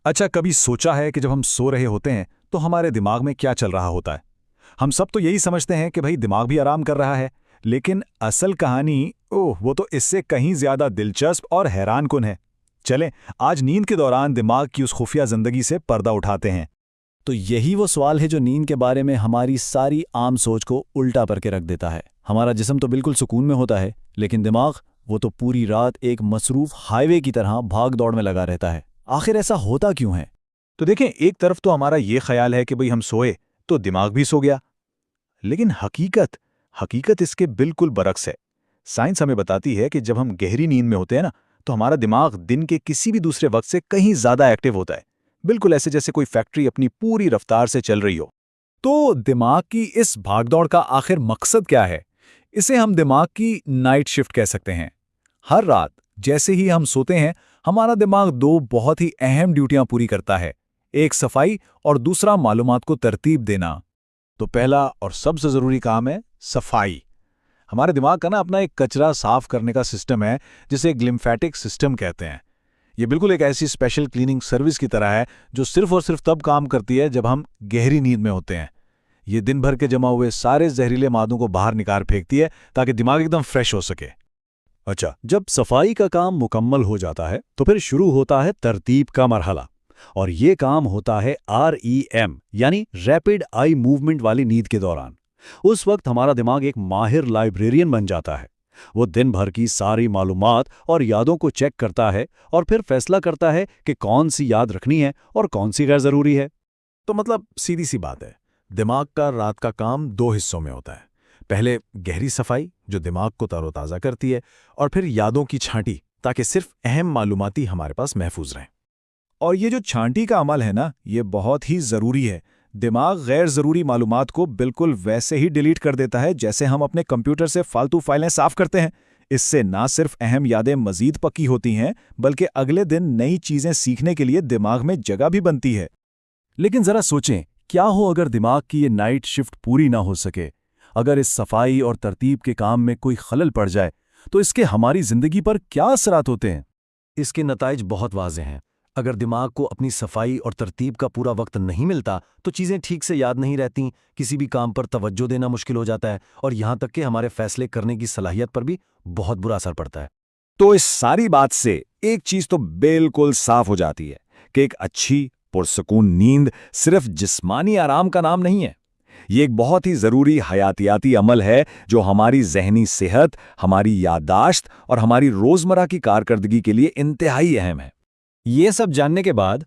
अच्छा, कभी सोचा है कि जब हम सो रहे होते हैं तो हमारे दिमाग में क्या चल रहा होता है? हम सब तो यही समझते हैं कि भाई दिमाग भी आराम कर रहा है, लेकिन असल कहानी वो तो इससे कहीं ज्यादा दिलचस्प और हैरानकुन है। चलें, आज नींद के दौरान दिमाग की उस खुफिया जिंदगी से पर्दा उठाते हैं। तो यही वो सवाल है जो नींद के बारे में हमारी सारी आम सोच को उल्टा करके रख देता है। हमारा जिस्म तो बिल्कुल सुकून में होता है, लेकिन दिमाग वो तो पूरी रात एक मसरूफ हाईवे की तरह भाग दौड़ में लगा रहता है। आखिर ऐसा होता क्यों है? तो देखें, एक तरफ तो हमारा ये ख्याल है कि भाई हम सोए तो दिमाग भी सो गया, लेकिन हकीकत इसके बिल्कुल बरक्स है। साइंस हमें बताती है कि जब हम गहरी नींद में होते हैं ना, तो हमारा दिमाग दिन के किसी भी दूसरे वक्त से कहीं ज्यादा एक्टिव होता है, बिल्कुल ऐसे जैसे कोई फैक्ट्री अपनी पूरी रफ्तार से चल रही हो। तो दिमाग की इस भागदौड़ का आखिर मकसद क्या है? इसे हम दिमाग की नाइट शिफ्ट कह सकते हैं। हर रात जैसे ही हम सोते हैं, हमारा दिमाग दो बहुत ही अहम ड्यूटियां पूरी करता है। एक सफाई और दूसरा मालूमात को तरतीब देना। तो पहला और सबसे जरूरी काम है सफाई। हमारे दिमाग का ना अपना एक कचरा साफ करने का सिस्टम है, जिसे एक लिम्फेटिक सिस्टम कहते हैं। ये बिल्कुल एक ऐसी स्पेशल क्लीनिंग सर्विस की तरह है जो सिर्फ और सिर्फ तब काम करती है जब हम गहरी नींद में होते हैं। ये दिन भर के जमा हुए सारे जहरीले मादों को बाहर निकाल फेंकती है ताकि दिमाग एकदम फ्रेश हो सके। अच्छा, जब सफाई का काम मुकम्मल हो जाता है तो फिर शुरू होता है तरतीब का मरहला, और ये काम होता है REM यानी रैपिड आई मूवमेंट वाली नींद के दौरान। उस वक्त हमारा दिमाग एक माहिर लाइब्रेरियन बन जाता है। वो दिन भर की सारी मालूमात और यादों को चेक करता है और फिर फैसला करता है कि कौन सी याद रखनी है और कौन सी गैर जरूरी है। तो मतलब सीधी सी बात है, दिमाग का रात का काम दो हिस्सों में होता है। पहले गहरी सफाई जो दिमाग को तरोताज़ा करती है, और फिर यादों की छांटी ताकि सिर्फ अहम मालूमाती हमारे पास महफूज रहें। और ये जो छांटी का अमल है ना, ये बहुत ही ज़रूरी है। दिमाग गैर ज़रूरी मालूमात को बिल्कुल वैसे ही डिलीट कर देता है जैसे हम अपने कंप्यूटर से फालतू फाइलें साफ करते हैं। इससे ना सिर्फ अहम यादें मज़ीद पक्की होती हैं, बल्कि अगले दिन नई चीज़ें सीखने के लिए दिमाग में जगह भी बनती है। लेकिन ज़रा सोचें, क्या हो अगर दिमाग की ये नाइट शिफ्ट पूरी ना हो सके? अगर इस सफाई और तरतीब के काम में कोई खलल पड़ जाए तो इसके हमारी ज़िंदगी पर क्या असरात होते हैं? इसके नताइज बहुत वाज़ेह हैं। अगर दिमाग को अपनी सफाई और तरतीब का पूरा वक्त नहीं मिलता तो चीज़ें ठीक से याद नहीं रहती, किसी भी काम पर तवज्जो देना मुश्किल हो जाता है, और यहाँ तक कि हमारे फैसले करने की सलाहियत पर भी बहुत बुरा असर पड़ता है। तो इस सारी बात से एक चीज़ तो बिल्कुल साफ हो जाती है कि एक अच्छी पुरसकून नींद सिर्फ जिस्मानी आराम का नाम नहीं है। ये एक बहुत ही ज़रूरी हयातियाती अमल है जो हमारी ज़हनी सेहत, हमारी याददाश्त और हमारी रोज़मर्रा की कारकर्दगी के लिए इंतहाई अहम है। ये सब जानने के बाद